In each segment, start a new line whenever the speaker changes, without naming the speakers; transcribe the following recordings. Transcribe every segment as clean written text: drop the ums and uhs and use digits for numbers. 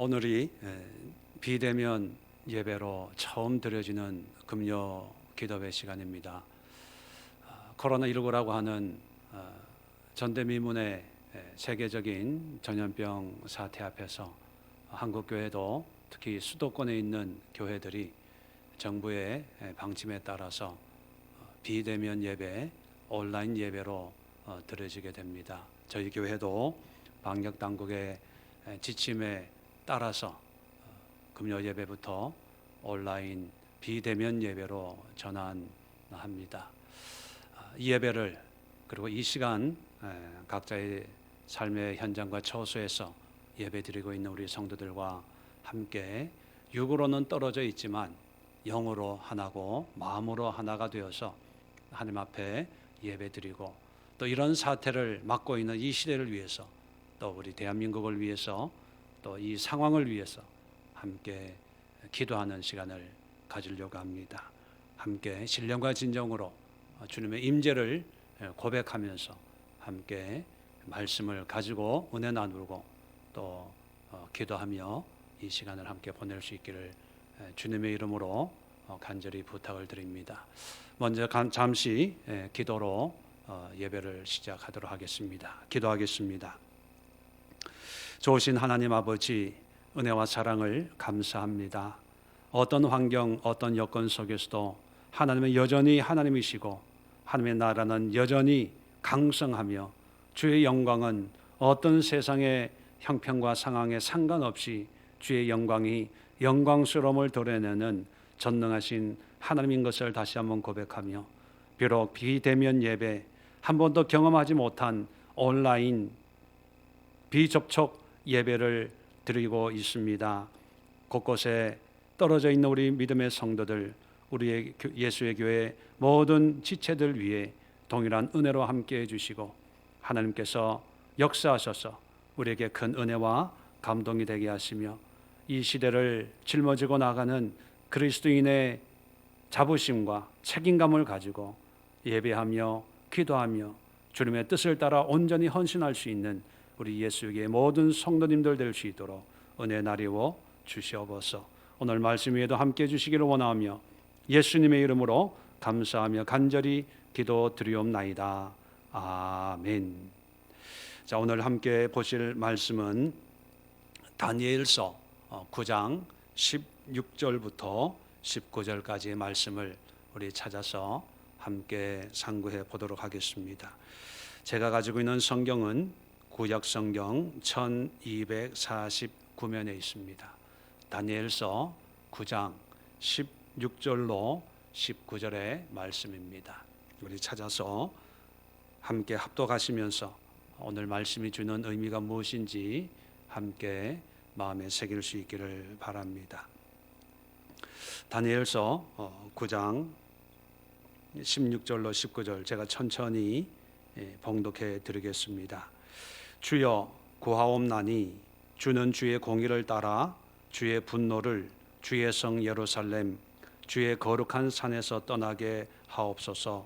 오늘이 비대면 예배로 처음 드려지는 금요 기도회 시간입니다. 코로나19라고 하는 전대미문의 세계적인 전염병 사태 앞에서 한국 교회도 특히 수도권에 있는 교회들이 정부의 방침에 따라서 비대면 예배, 온라인 예배로 드려지게 됩니다. 저희 교회도 방역 당국의 지침에 따라서 금요 예배부터 온라인 비대면 예배로 전환합니다. 이 예배를 그리고 이 시간 각자의 삶의 현장과 처소에서 예배드리고 있는 우리 성도들과 함께 육으로는 떨어져 있지만 영으로 하나고 마음으로 하나가 되어서 하나님 앞에 예배드리고 또 이런 사태를 막고 있는 이 시대를 위해서 또 우리 대한민국을 위해서 또 이 상황을 위해서 함께 기도하는 시간을 가지려고 합니다. 함께 신령과 진정으로 주님의 임재를 고백하면서 함께 말씀을 가지고 은혜 나누고 또 기도하며 이 시간을 함께 보낼 수 있기를 주님의 이름으로 간절히 부탁을 드립니다. 먼저 잠시 기도로 예배를 시작하도록 하겠습니다. 기도하겠습니다. 좋으신 하나님 아버지, 은혜와 사랑을 감사합니다. 어떤 환경, 어떤 여건 속에서도 하나님은 여전히 하나님이시고 하나님의 나라는 여전히 강성하며 주의 영광은 어떤 세상의 형편과 상황에 상관없이 주의 영광이 영광스러움을 드러내는 전능하신 하나님인 것을 다시 한번 고백하며 비록 비대면 예배, 한 번도 경험하지 못한 온라인 비접촉 예배를 드리고 있습니다. 곳곳에 떨어져 있는 우리 믿음의 성도들, 우리의 예수의 교회 모든 지체들 위해 동일한 은혜로 함께해 주시고 하나님께서 역사하셔서 우리에게 큰 은혜와 감동이 되게 하시며 이 시대를 짊어지고 나가는 그리스도인의 자부심과 책임감을 가지고 예배하며 기도하며 주님의 뜻을 따라 온전히 헌신할 수 있는 우리 예수의 모든 성도님들 될 수 있도록 은혜 나리워 주시옵소서. 오늘 말씀 위에도 함께 해주시기를 원하며 예수님의 이름으로 감사하며 간절히 기도드리옵나이다. 아멘. 자, 오늘 함께 보실 말씀은 다니엘서 9장 16절부터 19절까지의 말씀을 우리 찾아서 함께 상고해 보도록 하겠습니다. 제가 가지고 있는 성경은 구약 성경 1249면에 있습니다. 다니엘서 9장 16절로 19절의 말씀입니다. 우리 찾아서 함께 합독하시면서 오늘 말씀이 주는 의미가 무엇인지 함께 마음에 새길 수 있기를 바랍니다. 다니엘서 9장 16절로 19절 제가 천천히 봉독해 드리겠습니다. 주여 구하옵나니 주는 주의 공의를 따라 주의 분노를 주의 성 예루살렘 주의 거룩한 산에서 떠나게 하옵소서.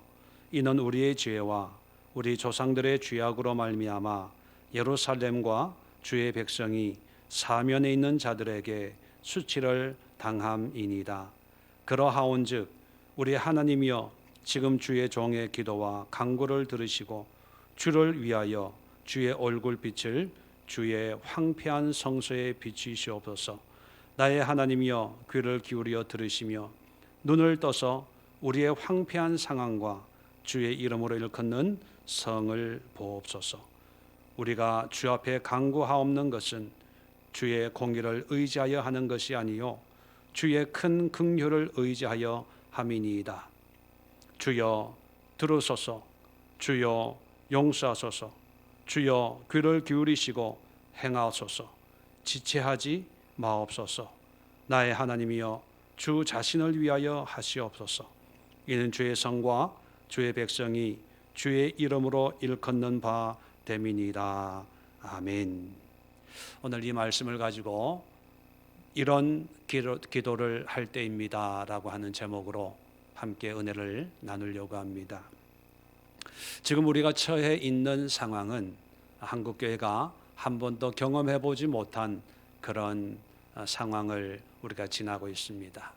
이는 우리의 죄와 우리 조상들의 죄악으로 말미암아 예루살렘과 주의 백성이 사면에 있는 자들에게 수치를 당함이니이다. 그러하온즉 우리 하나님이여 지금 주의 종의 기도와 간구를 들으시고 주를 위하여 주의 얼굴빛을 주의 황폐한 성소에 비추시옵소서. 나의 하나님이여 귀를 기울여 들으시며 눈을 떠서 우리의 황폐한 상황과 주의 이름으로 일컫는 성을 보옵소서. 우리가 주 앞에 간구하옵는 것은 주의 공의를 의지하여 하는 것이 아니요 주의 큰 긍휼을 의지하여 함이니이다. 주여 들으소서. 주여 용서하소서. 주여 귀를 기울이시고 행하소서. 지체하지 마옵소서. 나의 하나님이여 주 자신을 위하여 하시옵소서. 이는 주의 성과 주의 백성이 주의 이름으로 일컫는 바 됨이니이다. 아멘. 오늘 이 말씀을 가지고 이런 기도를 할 때입니다 라고 하는 제목으로 함께 은혜를 나누려고 합니다. 지금 우리가 처해 있는 상황은 한국교회가 한 번도 경험해 보지 못한 그런 상황을 우리가 지나고 있습니다.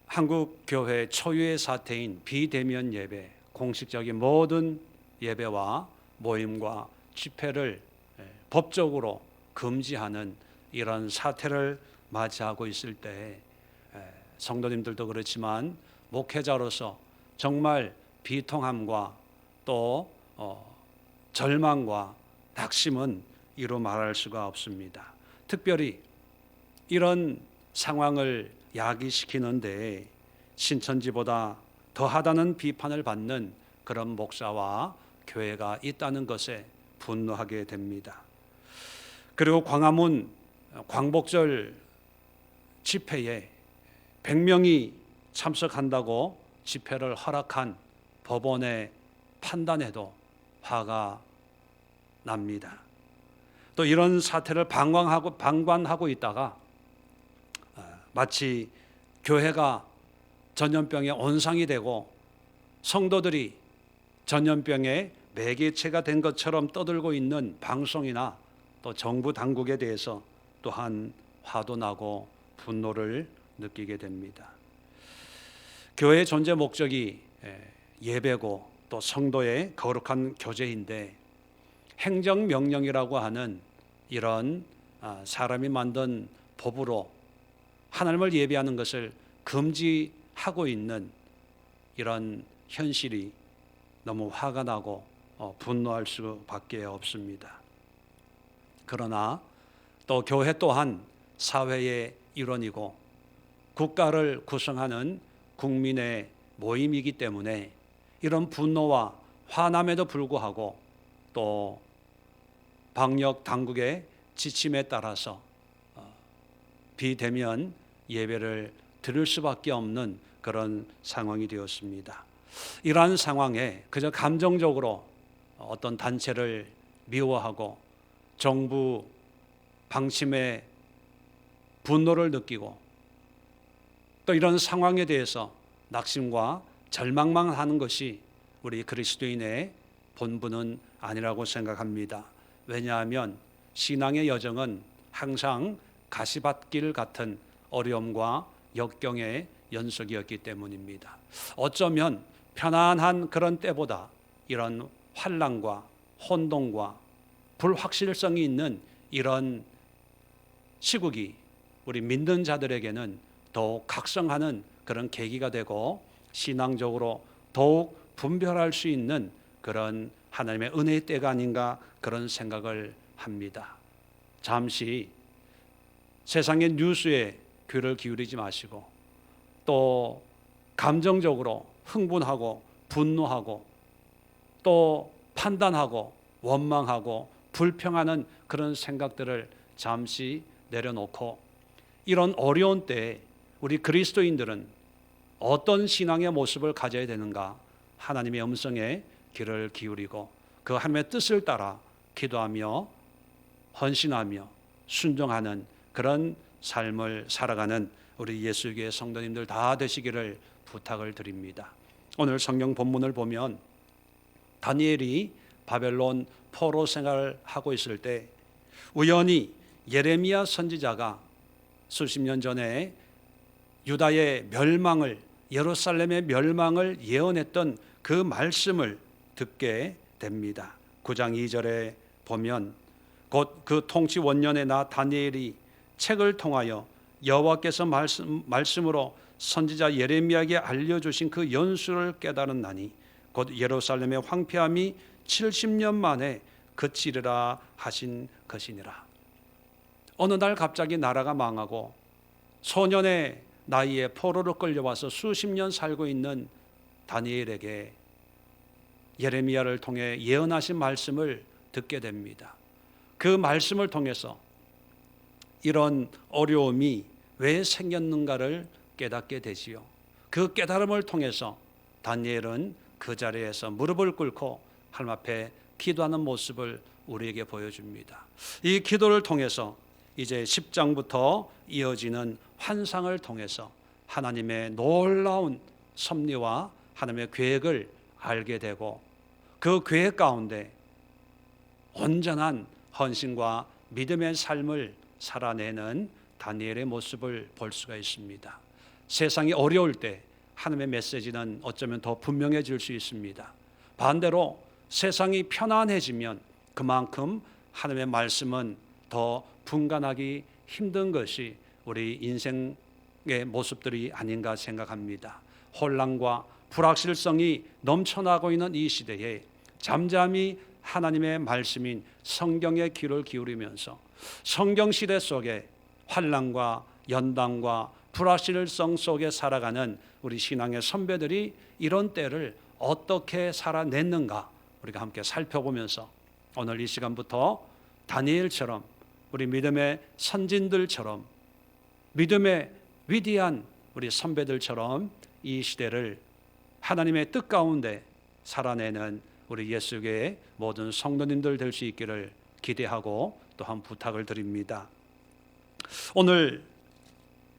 한국 교회 초유의 사태인 비대면 예배, 공식적인 모든 예배와 모임과 집회를 법적으로 금지하는 이런 사태를 맞이하고 있을 때 성도님들도 그렇지만 목회자로서 정말 비통함과 또 절망과 낙심은 이루 말할 수가 없습니다. 특별히 이런 상황을 야기시키는데 신천지보다 더하다는 비판을 받는 그런 목사와 교회가 있다는 것에 분노하게 됩니다. 그리고 광화문 광복절 집회에 100명이 참석한다고 집회를 허락한 법원의 판단에도 화가 납니다. 또 이런 사태를 방관하고 있다가 마치 교회가 전염병의 온상이 되고 성도들이 전염병의 매개체가 된 것처럼 떠들고 있는 방송이나 또 정부 당국에 대해서 또한 화도 나고 분노를 느끼게 됩니다. 교회의 존재 목적이 예배고 또 성도의 거룩한 교제인데 행정명령이라고 하는 이런 사람이 만든 법으로 하나님을 예배하는 것을 금지하고 있는 이런 현실이 너무 화가 나고 분노할 수밖에 없습니다. 그러나 또 교회 또한 사회의 일원이고 국가를 구성하는 국민의 모임이기 때문에 이런 분노와 화남에도 불구하고 또 방역 당국의 지침에 따라서 비대면 예배를 드릴 수밖에 없는 그런 상황이 되었습니다. 이러한 상황에 그저 감정적으로 어떤 단체를 미워하고 정부 방침에 분노를 느끼고 또 이런 상황에 대해서 낙심과 절망만 하는 것이 우리 그리스도인의 본분은 아니라고 생각합니다. 왜냐하면 신앙의 여정은 항상 가시밭길 같은 어려움과 역경의 연속이었기 때문입니다. 어쩌면 편안한 그런 때보다 이런 환난과 혼동과 불확실성이 있는 이런 시국이 우리 믿는 자들에게는 더욱 각성하는 그런 계기가 되고 신앙적으로 더욱 분별할 수 있는 그런 하나님의 은혜의 때가 아닌가 그런 생각을 합니다. 잠시 세상의 뉴스에 귀를 기울이지 마시고 또 감정적으로 흥분하고 분노하고 또 판단하고 원망하고 불평하는 그런 생각들을 잠시 내려놓고 이런 어려운 때에 우리 그리스도인들은 어떤 신앙의 모습을 가져야 되는가 하나님의 음성에 귀를 기울이고 그 하나님의 뜻을 따라 기도하며 헌신하며 순종하는 그런 삶을 살아가는 우리 예수교회 성도님들 다 되시기를 부탁을 드립니다. 오늘 성경 본문을 보면 다니엘이 바벨론 포로 생활을 하고 있을 때 우연히 예레미야 선지자가 수십 년 전에 유다의 멸망을 예루살렘의 멸망을 예언했던 그 말씀을 듣게 됩니다. 9장 2절에 보면 곧 그 통치 원년에 나 다니엘이 책을 통하여 여호와께서 말씀으로 선지자 예레미야에게 알려주신 그 연수를 깨달았나니 곧 예루살렘의 황폐함이 70년 만에 그치리라 하신 것이니라. 어느 날 갑자기 나라가 망하고 소년의 나이에 포로로 끌려와서 수십 년 살고 있는 다니엘에게 예레미야를 통해 예언하신 말씀을 듣게 됩니다. 그 말씀을 통해서 이런 어려움이 왜 생겼는가를 깨닫게 되지요. 그 깨달음을 통해서 다니엘은 그 자리에서 무릎을 꿇고 하나님 앞에 기도하는 모습을 우리에게 보여줍니다. 이 기도를 통해서 이제 10장부터 이어지는 환상을 통해서 하나님의 놀라운 섭리와 하나님의 계획을 알게 되고 그 계획 가운데 온전한 헌신과 믿음의 삶을 살아내는 다니엘의 모습을 볼 수가 있습니다. 세상이 어려울 때 하나님의 메시지는 어쩌면 더 분명해질 수 있습니다. 반대로 세상이 편안해지면 그만큼 하나님의 말씀은 더 분간하기 힘든 것이 우리 인생의 모습들이 아닌가 생각합니다. 혼란과 불확실성이 넘쳐나고 있는 이 시대에 잠잠히 하나님의 말씀인 성경에 귀를 기울이면서 성경 시대 속에 환난과 연단과 불확실성 속에 살아가는 우리 신앙의 선배들이 이런 때를 어떻게 살아냈는가 우리가 함께 살펴보면서 오늘 이 시간부터 다니엘처럼 우리 믿음의 선진들처럼 믿음의 위대한 우리 선배들처럼 이 시대를 하나님의 뜻 가운데 살아내는 우리 예수교의 모든 성도님들 될 수 있기를 기대하고 또한 부탁을 드립니다. 오늘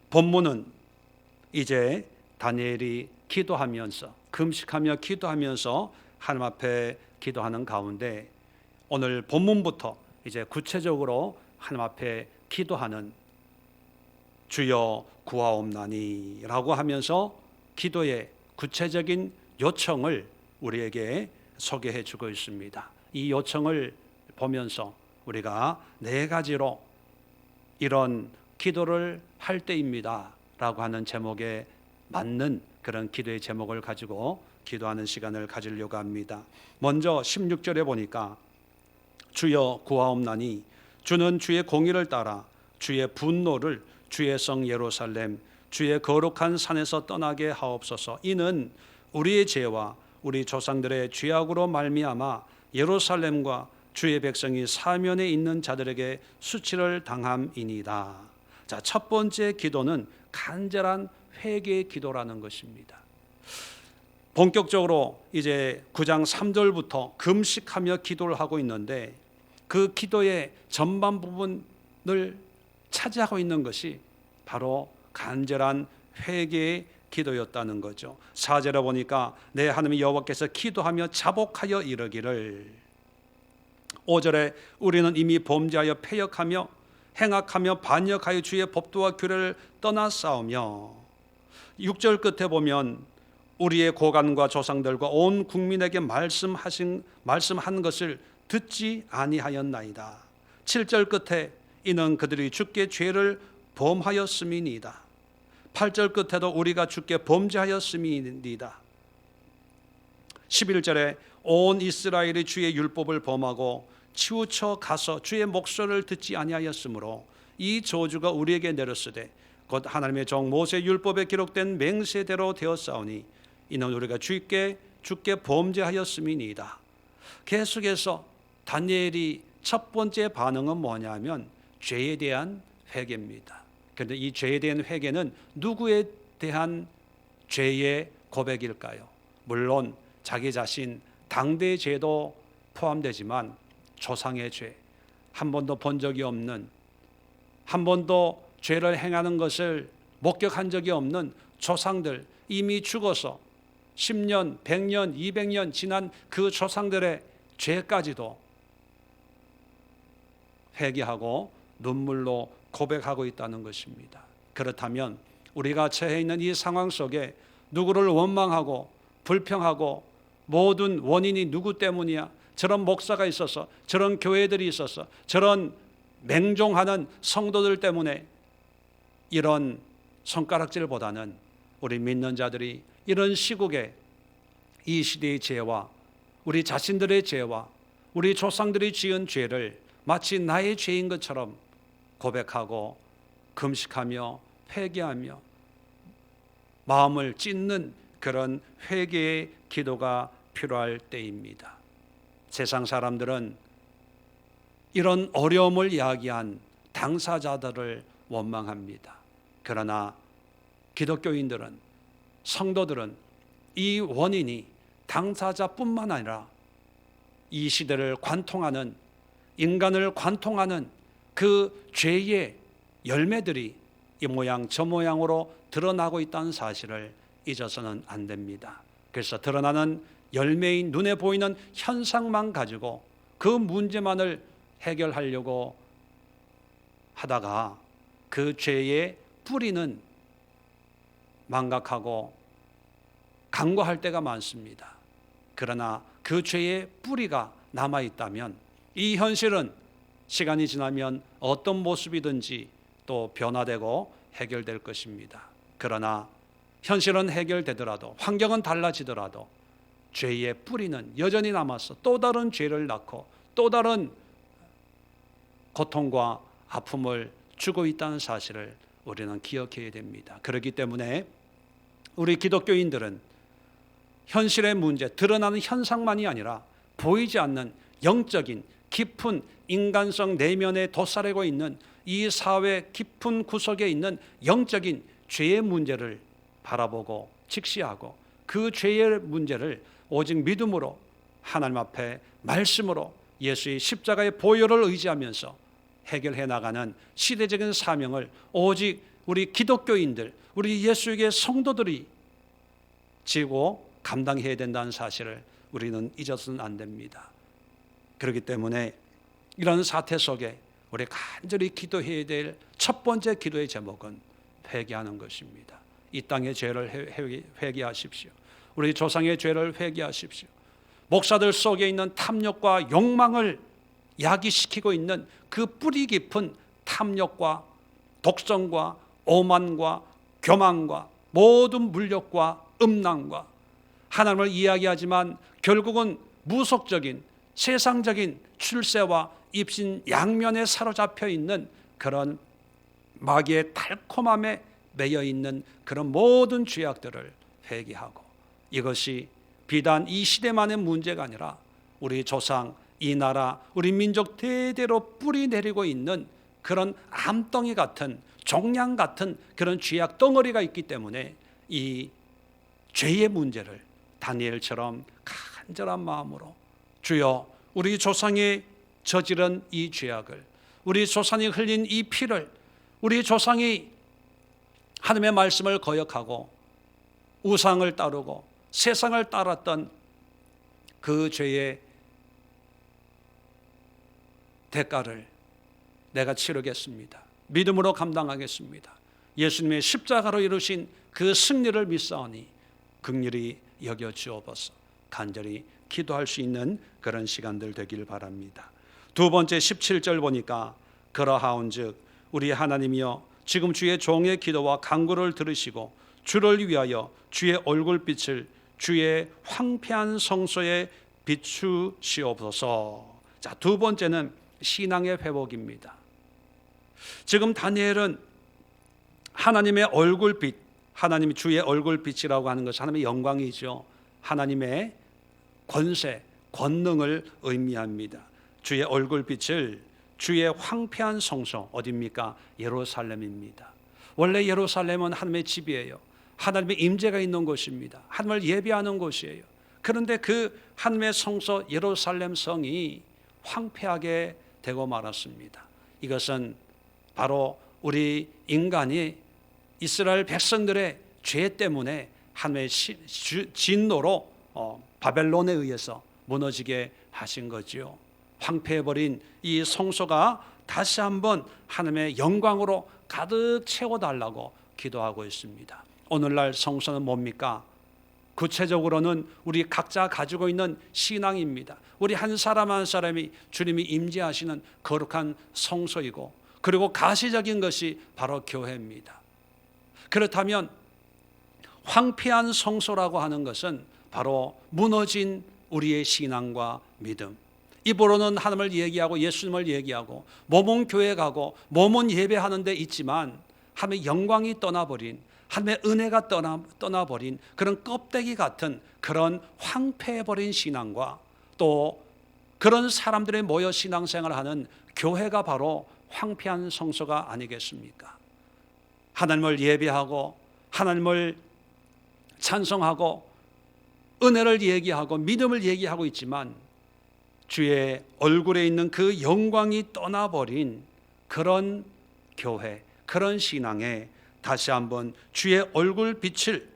본문은 이제 다니엘이 기도하면서 금식하며 기도하면서 하나님 앞에 기도하는 가운데 오늘 본문부터 이제 구체적으로 하나님 앞에 기도하는 주여 구하옵나니 라고 하면서 기도의 구체적인 요청을 우리에게 소개해 주고 있습니다. 이 요청을 보면서 우리가 4가지로 이런 기도를 할 때입니다 라고 하는 제목에 맞는 그런 기도의 제목을 가지고 기도하는 시간을 가지려고 합니다. 먼저 16절에 보니까 주여 구하옵나니 주는 주의 공의를 따라 주의 분노를 주의 성 예루살렘 주의 거룩한 산에서 떠나게 하옵소서. 이는 우리의 죄와 우리 조상들의 죄악으로 말미암아 예루살렘과 주의 백성이 사면에 있는 자들에게 수치를 당함이니이다. 자, 첫 번째 기도는 간절한 회개의 기도라는 것입니다. 본격적으로 이제 9장 3절부터 금식하며 기도를 하고 있는데 그 기도의 전반 부분을 차지하고 있는 것이 바로 간절한 회개의 기도였다는 거죠. 4절에 보니까 내 하나님 여호와께서 기도하며 자복하여 이르기를 5절에 우리는 이미 범죄하여 패역하며 행악하며 반역하여 주의 법도와 규례를 떠나 싸우며 6절 끝에 보면 우리의 고관과 조상들과 온 국민에게 말씀한 것을 듣지 아니하였나이다. 7절 끝에 이는 그들이 주께 죄를 범하였음이니이다. 8절 끝에도 우리가 주께 범죄하였음이니이다. 11절에 온 이스라엘이 주의 율법을 범하고 치우쳐 가서 주의 목소리를 듣지 아니하였으므로 이 저주가 우리에게 내렸으되 곧 하나님의 종 모세 율법에 기록된 맹세대로 되었사오니 이는 우리가 주께 범죄하였음이니이다. 계속해서 다니엘이 첫 번째 반응은 뭐냐면 죄에 대한 회개입니다. 그런데 이 죄에 대한 회개는 누구에 대한 죄의 고백일까요? 물론 자기 자신 당대의 죄도 포함되지만 조상의 죄, 한 번도 본 적이 없는, 한 번도 죄를 행하는 것을 목격한 적이 없는 조상들, 이미 죽어서 10년, 100년, 200년 지난 그 조상들의 죄까지도 회개하고 눈물로 고백하고 있다는 것입니다. 그렇다면 우리가 처해 있는 이 상황 속에 누구를 원망하고 불평하고 모든 원인이 누구 때문이야? 저런 목사가 있어서, 저런 교회들이 있어서, 저런 맹종하는 성도들 때문에 이런 손가락질보다는 우리 믿는 자들이 이런 시국에 이 시대의 죄와 우리 자신들의 죄와 우리 조상들이 지은 죄를 마치 나의 죄인 것처럼 고백하고 금식하며 회개하며 마음을 찢는 그런 회개의 기도가 필요할 때입니다. 세상 사람들은 이런 어려움을 이야기한 당사자들을 원망합니다. 그러나 기독교인들은, 성도들은 이 원인이 당사자뿐만 아니라 이 시대를 관통하는, 인간을 관통하는 그 죄의 열매들이 이 모양 저 모양으로 드러나고 있다는 사실을 잊어서는 안 됩니다. 그래서 드러나는 열매인 눈에 보이는 현상만 가지고 그 문제만을 해결하려고 하다가 그 죄의 뿌리는 망각하고 간과할 때가 많습니다. 그러나 그 죄의 뿌리가 남아있다면 이 현실은 시간이 지나면 어떤 모습이든지 또 변화되고 해결될 것입니다. 그러나 현실은 해결되더라도, 환경은 달라지더라도 죄의 뿌리는 여전히 남아서 또 다른 죄를 낳고 또 다른 고통과 아픔을 주고 있다는 사실을 우리는 기억해야 됩니다. 그렇기 때문에 우리 기독교인들은 현실의 문제, 드러나는 현상만이 아니라 보이지 않는 영적인 깊은 인간성 내면에 도사리고 있는 이 사회 깊은 구석에 있는 영적인 죄의 문제를 바라보고 직시하고 그 죄의 문제를 오직 믿음으로 하나님 앞에 말씀으로 예수의 십자가의 보혈을 의지하면서 해결해 나가는 시대적인 사명을 오직 우리 기독교인들, 우리 예수의 성도들이 지고 감당해야 된다는 사실을 우리는 잊어서는 안 됩니다. 그렇기 때문에 이런 사태 속에 우리 간절히 기도해야 될 첫 번째 기도의 제목은 회개하는 것입니다. 이 땅의 죄를 회개하십시오. 우리 조상의 죄를 회개하십시오. 목사들 속에 있는 탐욕과 욕망을 야기시키고 있는 그 뿌리 깊은 탐욕과 독성과 오만과 교만과 모든 물욕과 음란과 하나님을 이야기하지만 결국은 무속적인 세상적인 출세와 입신 양면에 사로잡혀 있는 그런 마귀의 달콤함에 매여 있는 그런 모든 죄악들을 회개하고, 이것이 비단 이 시대만의 문제가 아니라 우리 조상, 이 나라, 우리 민족 대대로 뿌리 내리고 있는 그런 암덩이 같은, 종양 같은 그런 죄악 덩어리가 있기 때문에 이 죄의 문제를 다니엘처럼 간절한 마음으로, 주여 우리 조상이 저지른 이 죄악을, 우리 조상이 흘린 이 피를, 우리 조상이 하나님의 말씀을 거역하고 우상을 따르고 세상을 따랐던 그 죄의 대가를 내가 치르겠습니다. 믿음으로 감당하겠습니다. 예수님의 십자가로 이루신 그 승리를 믿사오니 긍휼히 여겨 주옵소서. 간절히 기도할 수 있는 그런 시간들 되길 바랍니다. 두 번째 17절 보니까 그러하온즉 우리 하나님이여 지금 주의 종의 기도와 간구를 들으시고 주를 위하여 주의 얼굴빛을 주의 황폐한 성소에 비추시옵소서. 자, 두 번째는 신앙의 회복입니다. 지금 다니엘은 하나님의 얼굴빛, 하나님이 주의 얼굴빛이라고 하는 것은 하나님의 영광이죠. 하나님의 권세, 권능을 의미합니다. 주의 얼굴빛을 주의 황폐한 성소, 어디입니까? 예루살렘입니다. 원래 예루살렘은 하나님의 집이에요. 하나님의 임재가 있는 곳입니다. 하나님을 예배하는 곳이에요. 그런데 그 하나님의 성소 예루살렘 성이 황폐하게 되고 말았습니다. 이것은 바로 우리 인간이 이스라엘 백성들의 죄 때문에 하나님의 진노로 바벨론에 의해서 무너지게 하신 거지요. 황폐해버린 이 성소가 다시 한번 하나님의 영광으로 가득 채워달라고 기도하고 있습니다. 오늘날 성소는 뭡니까? 구체적으로는 우리 각자 가지고 있는 신앙입니다. 우리 한 사람 한 사람이 주님이 임재하시는 거룩한 성소이고, 그리고 가시적인 것이 바로 교회입니다. 그렇다면 황폐한 성소라고 하는 것은 바로 무너진 우리의 신앙과 믿음, 입으로는 하나님을 얘기하고 예수님을 얘기하고 몸은 교회 가고 몸은 예배하는 데 있지만 하나님의 영광이 떠나버린, 하나님의 은혜가 떠나버린 그런 껍데기 같은 그런 황폐해버린 신앙과, 또 그런 사람들이 모여 신앙생활을 하는 교회가 바로 황폐한 성소가 아니겠습니까? 하나님을 예배하고 하나님을 찬송하고 은혜를 얘기하고 믿음을 얘기하고 있지만 주의 얼굴에 있는 그 영광이 떠나버린 그런 교회, 그런 신앙에 다시 한번 주의 얼굴 빛을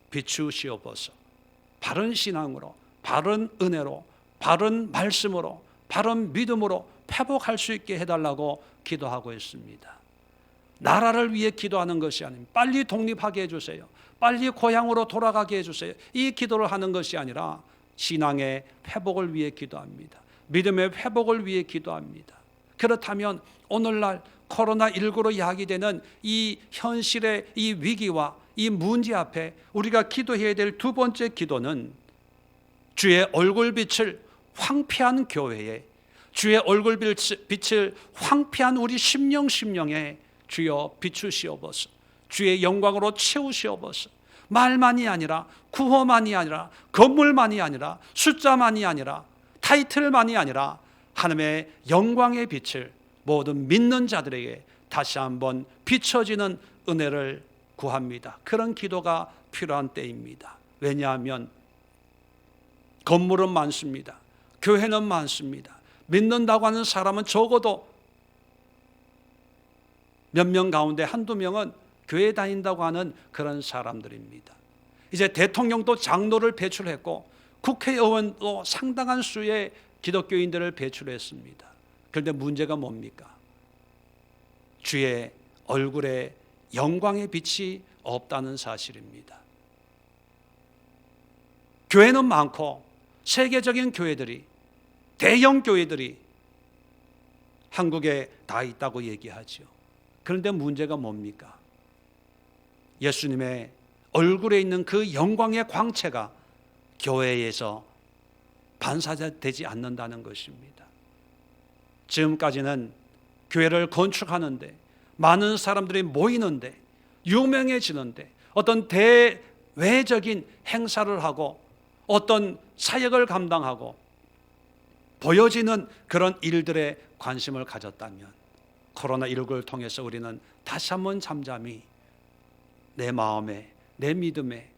비추시옵소서. 바른 신앙으로, 바른 은혜로, 바른 말씀으로, 바른 믿음으로 회복할 수 있게 해달라고 기도하고 있습니다. 나라를 위해 기도하는 것이 아닙니다. 빨리 독립하게 해주세요. 빨리 고향으로 돌아가게 해주세요. 이 기도를 하는 것이 아니라 신앙의 회복을 위해 기도합니다. 믿음의 회복을 위해 기도합니다. 그렇다면 오늘날 코로나19로 야기되는 이 현실의 이 위기와 이 문제 앞에 우리가 기도해야 될 두 번째 기도는 주의 얼굴빛을 황폐한 교회에, 주의 얼굴빛을 황폐한 우리 심령에 주여 비추시옵소서. 주의 영광으로 채우시옵소서. 말만이 아니라, 구호만이 아니라, 건물만이 아니라, 숫자만이 아니라, 타이틀만이 아니라 하나님의 영광의 빛을 모든 믿는 자들에게 다시 한번 비춰지는 은혜를 구합니다. 그런 기도가 필요한 때입니다. 왜냐하면 건물은 많습니다. 교회는 많습니다. 믿는다고 하는 사람은 적어도 몇 명 가운데 한두 명은 교회 다닌다고 하는 그런 사람들입니다. 이제 대통령도 장로를 배출했고 국회의원도 상당한 수의 기독교인들을 배출했습니다. 그런데 문제가 뭡니까? 주의 얼굴에 영광의 빛이 없다는 사실입니다. 교회는 많고 세계적인 교회들이, 대형 교회들이 한국에 다 있다고 얘기하죠. 그런데 문제가 뭡니까? 예수님의 얼굴에 있는 그 영광의 광채가 교회에서 반사되지 않는다는 것입니다. 지금까지는 교회를 건축하는데, 많은 사람들이 모이는데, 유명해지는데, 어떤 대외적인 행사를 하고 어떤 사역을 감당하고 보여지는 그런 일들에 관심을 가졌다면, 코로나19를 통해서 우리는 다시 한번 잠잠히 내 마음에, 내 믿음에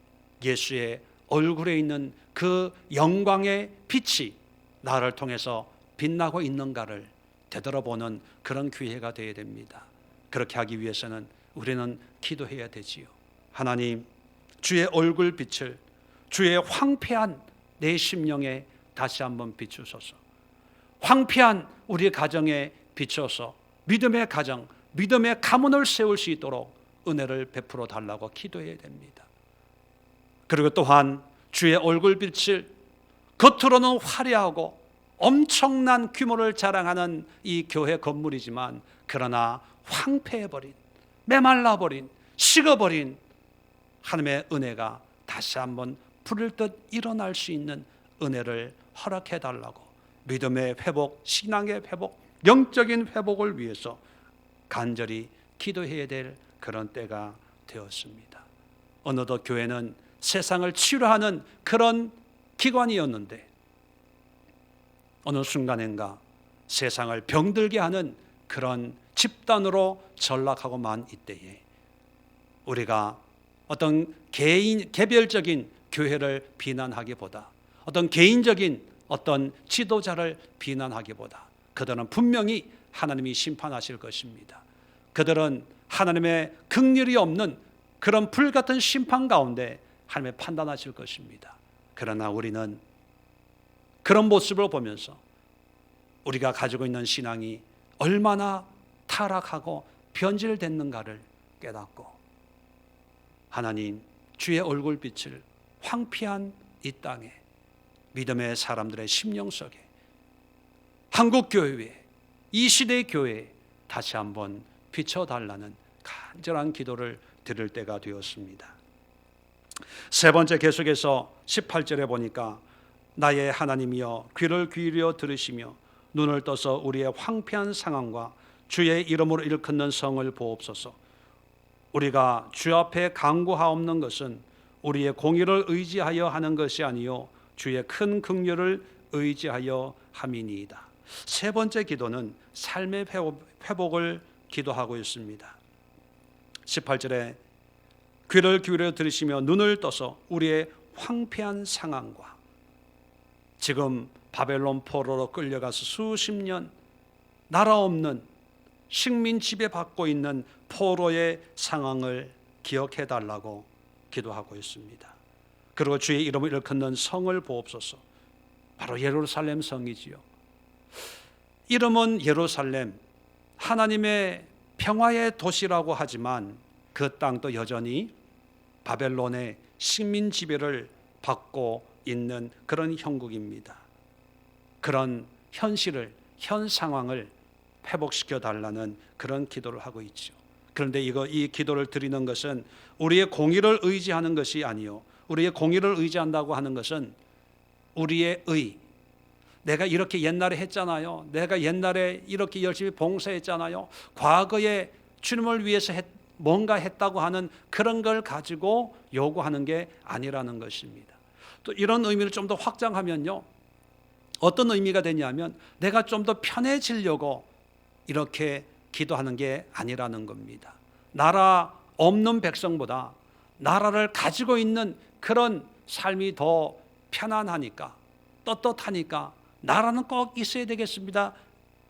예수의 얼굴에 있는 그 영광의 빛이 나를 통해서 빛나고 있는가를 되돌아보는 그런 기회가 되어야 됩니다. 그렇게 하기 위해서는 우리는 기도해야 되지요. 하나님, 주의 얼굴 빛을 주의 황폐한 내 심령에 다시 한번 비추소서. 황폐한 우리 가정에 비춰서 믿음의 가정, 믿음의 가문을 세울 수 있도록 은혜를 베풀어 달라고 기도해야 됩니다. 그리고 또한 주의 얼굴빛을, 겉으로는 화려하고 엄청난 규모를 자랑하는 이 교회 건물이지만 그러나 황폐해버린, 메말라버린, 식어버린 하나님의 은혜가 다시 한번 불을 듯 일어날 수 있는 은혜를 허락해 달라고 믿음의 회복, 신앙의 회복, 영적인 회복을 위해서 간절히 기도해야 될 그런 때가 되었습니다. 어느덧 교회는 세상을 치료하는 그런 기관이었는데 어느 순간인가 세상을 병들게 하는 그런 집단으로 전락하고 만 이때에 우리가 어떤 개별적인 교회를 비난하기보다, 어떤 개인적인 어떤 지도자를 비난하기보다 그들은 분명히 하나님이 심판하실 것입니다. 그들은 하나님의 긍휼이 없는 그런 불같은 심판 가운데 하나님의 판단하실 것입니다. 그러나 우리는 그런 모습을 보면서 우리가 가지고 있는 신앙이 얼마나 타락하고 변질됐는가를 깨닫고 하나님, 주의 얼굴빛을 황폐한 이 땅에 믿음의 사람들의 심령 속에 한국교회에, 이 시대의 교회에 다시 한번 비춰달라는 간절한 기도를 드릴 때가 되었습니다. 세 번째, 계속해서 18절에 보니까 나의 하나님이여 귀를 기울여 들으시며 눈을 떠서 우리의 황폐한 상황과 주의 이름으로 일컫는 성을 보옵소서. 우리가 주 앞에 간구하옵는 것은 우리의 공의를 의지하여 하는 것이 아니요 주의 큰 긍휼을 의지하여 함이니이다. 세 번째 기도는 삶의 회복을 기도하고 있습니다. 18절에 귀를 기울여 들으시며 눈을 떠서 우리의 황폐한 상황과 지금 바벨론 포로로 끌려가서 수십 년 나라 없는 식민 지배받고 있는 포로의 상황을 기억해 달라고 기도하고 있습니다. 그리고 주의 이름을 일컫는 성을 보옵소서. 바로 예루살렘 성이지요. 이름은 예루살렘, 하나님의 평화의 도시라고 하지만 그 땅도 여전히 바벨론의 식민 지배를 받고 있는 그런 형국입니다. 그런 현실을, 현 상황을 회복시켜 달라는 그런 기도를 하고 있죠. 그런데 이 기도를 드리는 것은 우리의 공의를 의지하는 것이 아니요, 우리의 공의를 의지한다고 하는 것은 우리의 내가 이렇게 옛날에 했잖아요, 내가 옛날에 이렇게 열심히 봉사했잖아요, 과거에 주님을 위해서 뭔가 했다고 하는 그런 걸 가지고 요구하는 게 아니라는 것입니다. 또 이런 의미를 좀 더 확장하면요, 어떤 의미가 되냐면 내가 좀 더 편해지려고 이렇게 기도하는 게 아니라는 겁니다. 나라 없는 백성보다 나라를 가지고 있는 그런 삶이 더 편안하니까, 떳떳하니까 나라는 꼭 있어야 되겠습니다,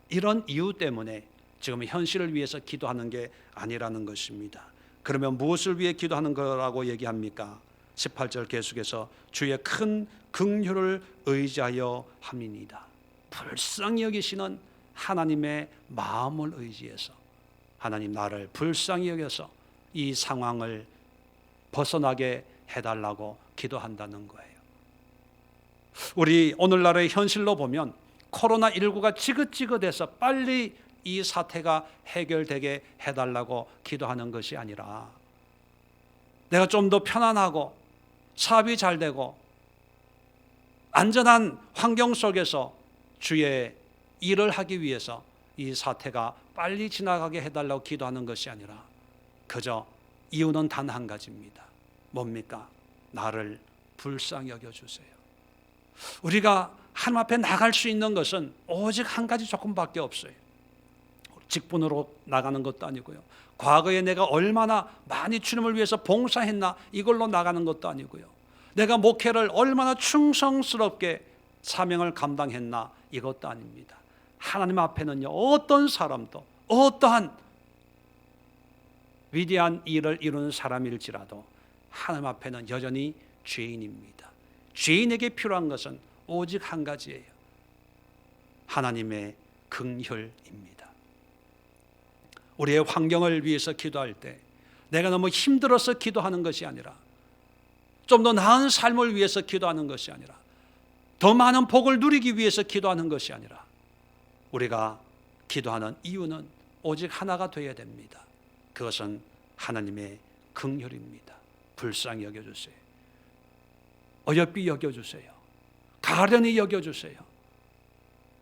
이런 이유 때문에 지금 현실을 위해서 기도하는 게 아니라는 것입니다. 그러면 무엇을 위해 기도하는 거라고 얘기합니까? 18절 계속해서 주의 큰 긍휼을 의지하여 함이니이다. 불쌍히 여기시는 하나님의 마음을 의지해서, 하나님 나를 불쌍히 여겨서 이 상황을 벗어나게 해달라고 기도한다는 거예요. 우리 오늘날의 현실로 보면 코로나19가 지긋지긋해서 빨리 이 사태가 해결되게 해달라고 기도하는 것이 아니라, 내가 좀 더 편안하고 사업이 잘 되고 안전한 환경 속에서 주의 일을 하기 위해서 이 사태가 빨리 지나가게 해달라고 기도하는 것이 아니라, 그저 이유는 단 한 가지입니다. 뭡니까? 나를 불쌍히 여겨주세요. 우리가 하나님 앞에 나갈 수 있는 것은 오직 한 가지 조건밖에 없어요. 직분으로 나가는 것도 아니고요, 과거에 내가 얼마나 많이 주님을 위해서 봉사했나 이걸로 나가는 것도 아니고요, 내가 목회를 얼마나 충성스럽게 사명을 감당했나 이것도 아닙니다. 하나님 앞에는요, 어떤 사람도, 어떠한 위대한 일을 이루는 사람일지라도 하나님 앞에는 여전히 죄인입니다. 죄인에게 필요한 것은 오직 한 가지예요. 하나님의 긍휼입니다. 우리의 환경을 위해서 기도할 때 내가 너무 힘들어서 기도하는 것이 아니라, 좀 더 나은 삶을 위해서 기도하는 것이 아니라, 더 많은 복을 누리기 위해서 기도하는 것이 아니라, 우리가 기도하는 이유는 오직 하나가 되어야 됩니다. 그것은 하나님의 긍휼입니다. 불쌍히 여겨주세요. 어여삐 여겨주세요. 가련히 여겨주세요.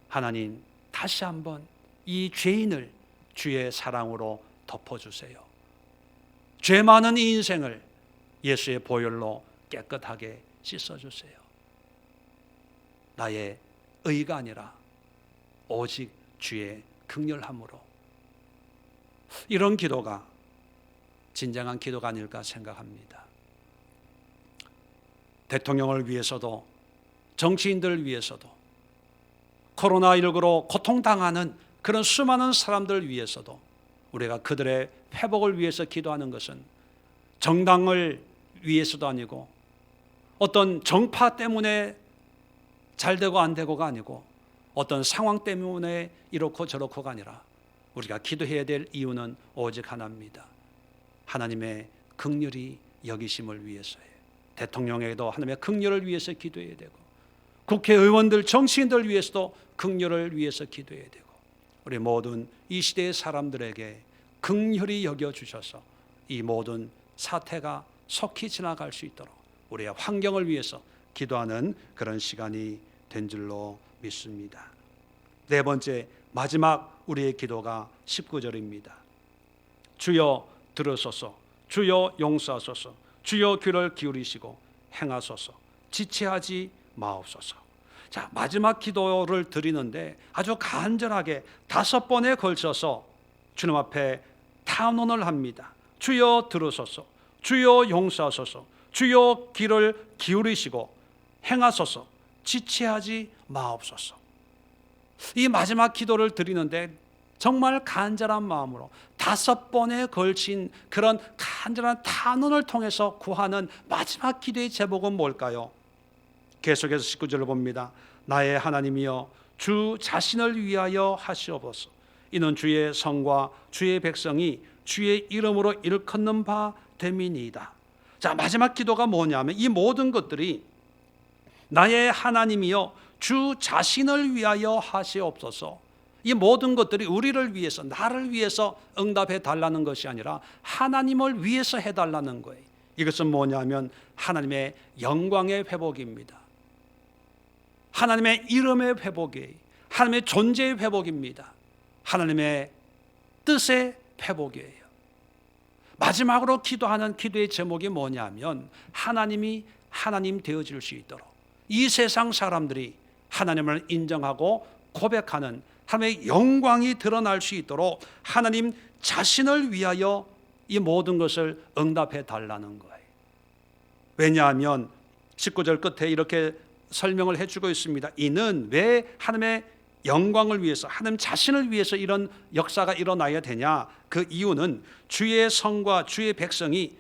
하나님, 다시 한번 이 죄인을 주의 사랑으로 덮어주세요. 죄 많은 이 인생을 예수의 보혈로 깨끗하게 씻어주세요. 나의 의가 아니라 오직 주의 긍휼함으로. 이런 기도가 진정한 기도가 아닐까 생각합니다. 대통령을 위해서도, 정치인들을 위해서도, 코로나19로 고통당하는 그런 수많은 사람들을 위해서도 우리가 그들의 회복을 위해서 기도하는 것은 정당을 위해서도 아니고, 어떤 정파 때문에 잘 되고 안 되고가 아니고, 어떤 상황 때문에 이렇고 저렇고가 아니라, 우리가 기도해야 될 이유는 오직 하나입니다. 하나님의 긍휼이 여기심을 위해서예요. 대통령에게도 하나님의 긍휼을 위해서 기도해야 되고, 국회의원들, 정치인들 위해서도 긍휼을 위해서 기도해야 되고, 우리 모든 이 시대의 사람들에게 긍휼히 여겨주셔서 이 모든 사태가 속히 지나갈 수 있도록 우리의 환경을 위해서 기도하는 그런 시간이 된 줄로 믿습니다. 네 번째, 마지막 우리의 기도가 19절입니다. 주여 들으소서, 주여 용서하소서, 주여 귀를 기울이시고 행하소서, 지체하지 마옵소서. 자, 마지막 기도를 드리는데 아주 간절하게 5번에 걸쳐서 주님 앞에 탄원을 합니다. 주여 들으소서, 주여 용서하소서, 주여 귀를 기울이시고 행하소서, 지체하지 마옵소서. 이 마지막 기도를 드리는데 정말 간절한 마음으로 5번에 걸친 그런 간절한 탄원을 통해서 구하는 마지막 기도의 제목은 뭘까요? 계속해서 19절을 봅니다. 나의 하나님이여, 주 자신을 위하여 하시옵소서. 이는 주의 성과 주의 백성이 주의 이름으로 일컫는 바 됨이니이다. 자, 마지막 기도가 뭐냐면 이 모든 것들이 나의 하나님이여 주 자신을 위하여 하시옵소서. 이 모든 것들이 우리를 위해서, 나를 위해서 응답해 달라는 것이 아니라 하나님을 위해서 해달라는 거예요. 이것은 뭐냐면 하나님의 영광의 회복입니다. 하나님의 이름의 회복이에요. 하나님의 존재의 회복입니다. 하나님의 뜻의 회복이에요. 마지막으로 기도하는 기도의 제목이 뭐냐면 하나님이 하나님 되어질 수 있도록 이 세상 사람들이 하나님을 인정하고 고백하는 하나님의 영광이 드러날 수 있도록 하나님 자신을 위하여 이 모든 것을 응답해 달라는 거예요. 왜냐하면 19절 끝에 이렇게 설명을 해주고 있습니다. 이는 왜 하나님의 영광을 위해서, 하나님 자신을 위해서 이런 역사가 일어나야 되냐? 그 이유는 주의 성과 주의 백성이,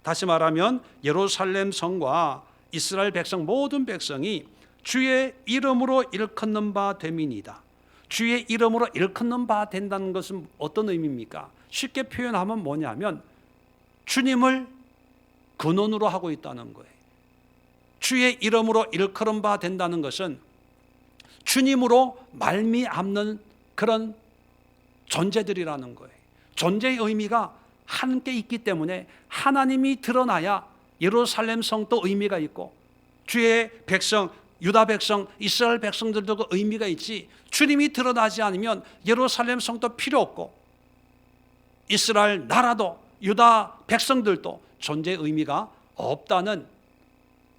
다시 말하면 예루살렘 성과 이스라엘 백성 모든 백성이 주의 이름으로 일컫는 바 됨이니이다. 주의 이름으로 일컫는 바 된다는 것은 어떤 의미입니까? 쉽게 표현하면 뭐냐면 주님을 근원으로 하고 있다는 거예요. 주의 이름으로 일컬은 바 된다는 것은 주님으로 말미암는 그런 존재들이라는 거예요. 존재의 의미가 함께 있기 때문에 하나님이 드러나야 예루살렘 성도 의미가 있고 주의 백성, 유다 백성, 이스라엘 백성들도 의미가 있지, 주님이 드러나지 않으면 예루살렘 성도 필요 없고 이스라엘 나라도 유다 백성들도 존재의 의미가 없다는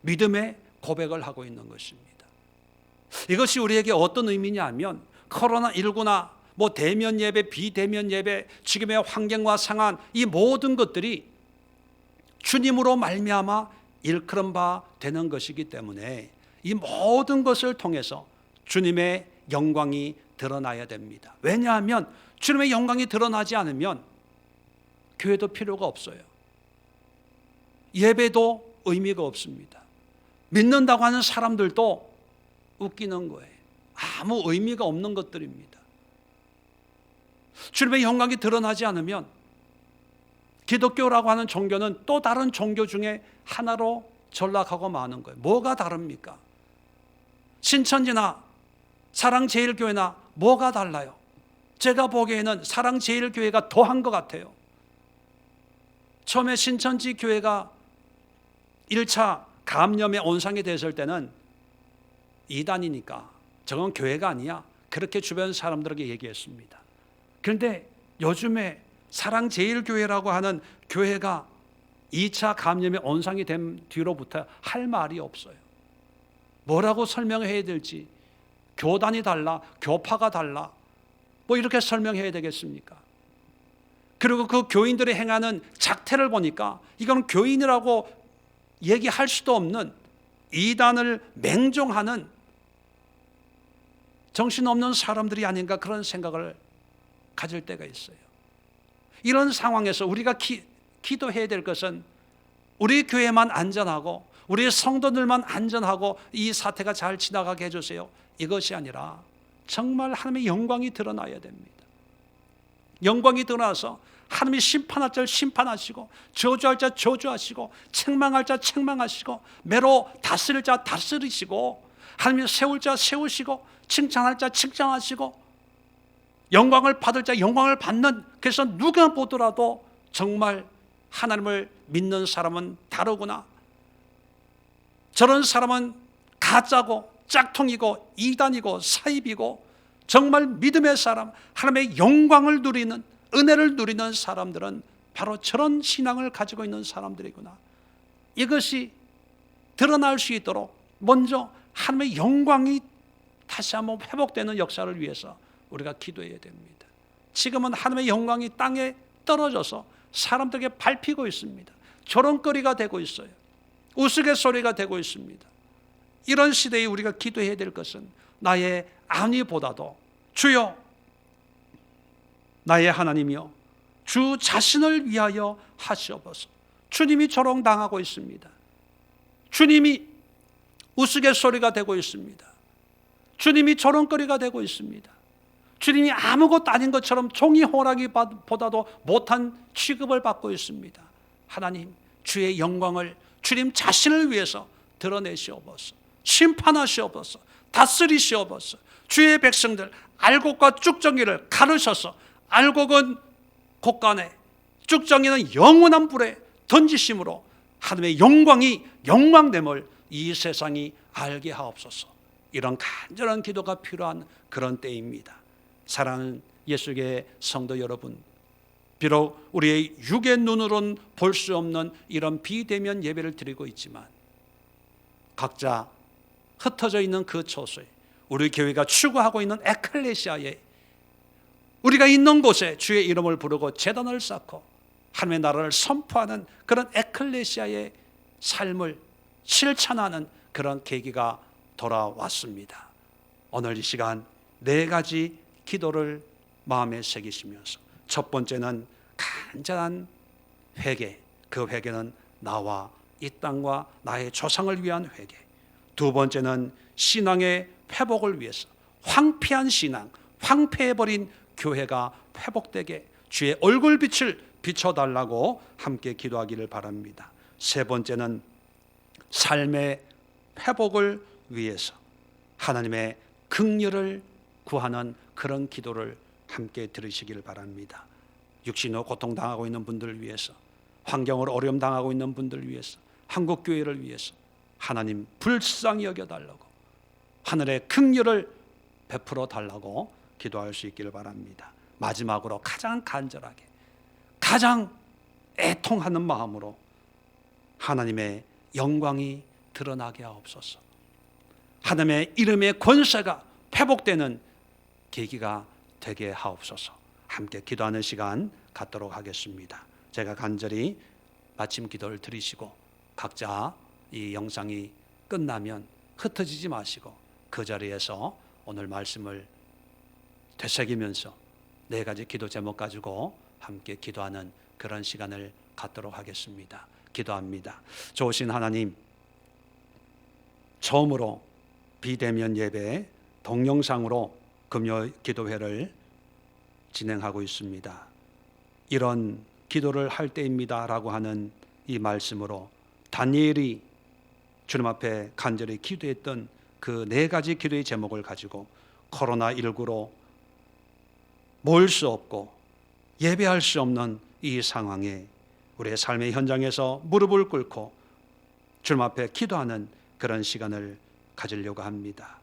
믿음의 고백을 하고 있는 것입니다. 이것이 우리에게 어떤 의미냐면 코로나19나 뭐 대면 예배, 비대면 예배, 지금의 환경과 상황, 이 모든 것들이 주님으로 말미암아 일컬은 바 되는 것이기 때문에 이 모든 것을 통해서 주님의 영광이 드러나야 됩니다. 왜냐하면 주님의 영광이 드러나지 않으면 교회도 필요가 없어요. 예배도 의미가 없습니다. 믿는다고 하는 사람들도 웃기는 거예요. 아무 의미가 없는 것들입니다. 주님의 영광이 드러나지 않으면 기독교라고 하는 종교는 또 다른 종교 중에 하나로 전락하고 마는 거예요. 뭐가 다릅니까? 신천지나 사랑제일교회나 뭐가 달라요? 제가 보기에는 사랑제일교회가 더한 것 같아요. 처음에 신천지 교회가 1차 감염의 온상이 됐을 때는 이단이니까 저건 교회가 아니야, 그렇게 주변 사람들에게 얘기했습니다. 그런데 요즘에 사랑제일교회라고 하는 교회가 2차 감염의 온상이 된 뒤로부터 할 말이 없어요. 뭐라고 설명해야 될지, 교단이 달라, 교파가 달라, 뭐 이렇게 설명해야 되겠습니까? 그리고 그 교인들이 행하는 작태를 보니까 이건 교인이라고 얘기할 수도 없는 이단을 맹종하는 정신없는 사람들이 아닌가, 그런 생각을 가질 때가 있어요. 이런 상황에서 우리가 기도해야 될 것은 우리 교회만 안전하고 우리 성도들만 안전하고 이 사태가 잘 지나가게 해주세요, 이것이 아니라 정말 하나님의 영광이 드러나야 됩니다. 영광이 드러나서 하나님이 심판할 자 심판하시고, 저주할 자 저주하시고, 책망할 자 책망하시고, 매로 다스릴 자 다스리시고, 하나님이 세울 자 세우시고, 칭찬할 자 칭찬하시고, 영광을 받을 자 영광을 받는, 그래서 누가 보더라도 정말 하나님을 믿는 사람은 다르구나, 저런 사람은 가짜고 짝퉁이고 이단이고 사입이고, 정말 믿음의 사람, 하나님의 영광을 누리는, 은혜를 누리는 사람들은 바로 저런 신앙을 가지고 있는 사람들이구나, 이것이 드러날 수 있도록 먼저 하나님의 영광이 다시 한번 회복되는 역사를 위해서 우리가 기도해야 됩니다. 지금은 하나님의 영광이 땅에 떨어져서 사람들에게 밟히고 있습니다. 조롱거리가 되고 있어요. 우스갯소리가 되고 있습니다. 이런 시대에 우리가 기도해야 될 것은 나의 안위보다도 주여, 나의 하나님이여, 주 자신을 위하여 하시옵소서. 주님이 조롱당하고 있습니다. 주님이 우스갯소리가 되고 있습니다. 주님이 조롱거리가 되고 있습니다. 주님이 아무것도 아닌 것처럼 종이 호랑이보다도 못한 취급을 받고 있습니다. 하나님, 주의 영광을 주님 자신을 위해서 드러내시옵소서. 심판하시옵소서. 다스리시옵소서. 주의 백성들 알곡과 쭉정이를 가르셔서 알곡은 곳간에, 쭉정이는 영원한 불에 던지심으로 하나님의 영광이 영광됨을 이 세상이 알게 하옵소서. 이런 간절한 기도가 필요한 그런 때입니다. 사랑하는 예수의 성도 여러분, 비록 우리의 육의 눈으로는 볼 수 없는 이런 비대면 예배를 드리고 있지만 각자 흩어져 있는 그 처소에, 우리 교회가 추구하고 있는 에클레시아에, 우리가 있는 곳에 주의 이름을 부르고 제단을 쌓고 하나님의 나라를 선포하는 그런 에클레시아의 삶을 실천하는 그런 계기가 돌아왔습니다. 오늘 이 시간 4가지 기도를 마음에 새기시면서, 첫 번째는 간절한 회개, 그 회개는 나와 이 땅과 나의 조상을 위한 회개. 두 번째는 신앙의 회복을 위해서 황폐한 신앙, 황폐해버린 교회가 회복되게 주의 얼굴빛을 비춰달라고 함께 기도하기를 바랍니다. 세 번째는 삶의 회복을 위해서 하나님의 긍휼을 구하는 그런 기도를 함께 들으시기를 바랍니다. 육신으로 고통당하고 있는 분들을 위해서, 환경으로 어려움 당하고 있는 분들을 위해서, 한국교회를 위해서 하나님 불쌍히 여겨달라고, 하늘의 긍휼을 베풀어 달라고 기도할 수 있기를 바랍니다. 마지막으로 가장 간절하게, 가장 애통하는 마음으로 하나님의 영광이 드러나게 하옵소서. 하나님의 이름의 권세가 회복되는 계기가 되게 하옵소서. 함께 기도하는 시간 갖도록 하겠습니다. 제가 간절히 마침 기도를 드리시고 각자 이 영상이 끝나면 흩어지지 마시고 그 자리에서 오늘 말씀을 되새기면서 4가지 기도 제목 가지고 함께 기도하는 그런 시간을 갖도록 하겠습니다. 기도합니다. 좋으신 하나님, 처음으로 비대면 예배 동영상으로 금요 기도회를 진행하고 있습니다. 이런 기도를 할 때입니다 라고 하는 이 말씀으로 다니엘이 주님 앞에 간절히 기도했던 그 4가지 기도의 제목을 가지고 코로나19로 모일 수 없고 예배할 수 없는 이 상황에 우리의 삶의 현장에서 무릎을 꿇고 주님 앞에 기도하는 그런 시간을 가지려고 합니다.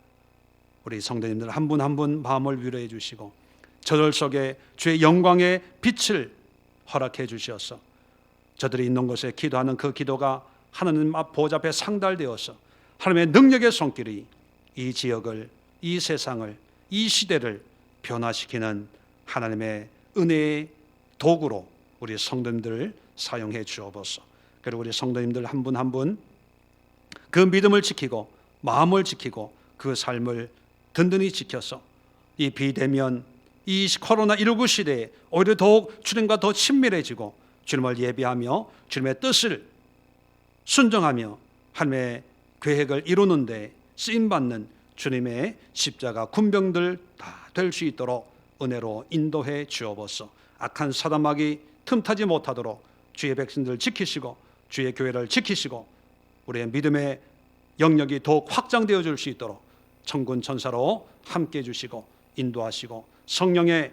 우리 성도님들 한 분 한 분 마음을 위로해 주시고 저들 속에 주의 영광의 빛을 허락해 주셔서 저들이 있는 곳에 기도하는 그 기도가 하나님 앞 보좌 앞에 상달되어서 하나님의 능력의 손길이 이 지역을, 이 세상을, 이 시대를 변화시키는 하나님의 은혜의 도구로 우리 성도님들을 사용해 주옵소서. 그리고 우리 성도님들 한 분 한 분 그 믿음을 지키고 마음을 지키고 그 삶을 든든히 지켜서 이 비대면, 이 코로나19 시대에 오히려 더욱 주님과 더 친밀해지고 주님을 예배하며 주님의 뜻을 순종하며 하나님의 계획을 이루는 데 쓰임받는 주님의 십자가 군병들 다 될 수 있도록 은혜로 인도해 주옵소서. 악한 사단마귀 틈타지 못하도록 주의 백성들을 지키시고 주의 교회를 지키시고 우리의 믿음의 영역이 더욱 확장되어 줄 수 있도록 천군 천사로 함께해 주시고 인도하시고 성령의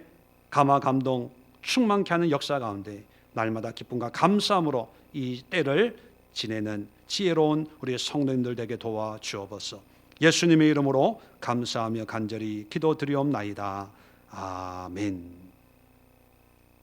감화 감동 충만케 하는 역사 가운데 날마다 기쁨과 감사함으로 이 때를 지내는 지혜로운 우리 성도님들 되게 도와주옵소서. 예수님의 이름으로 감사하며 간절히 기도드리옵나이다. 아멘.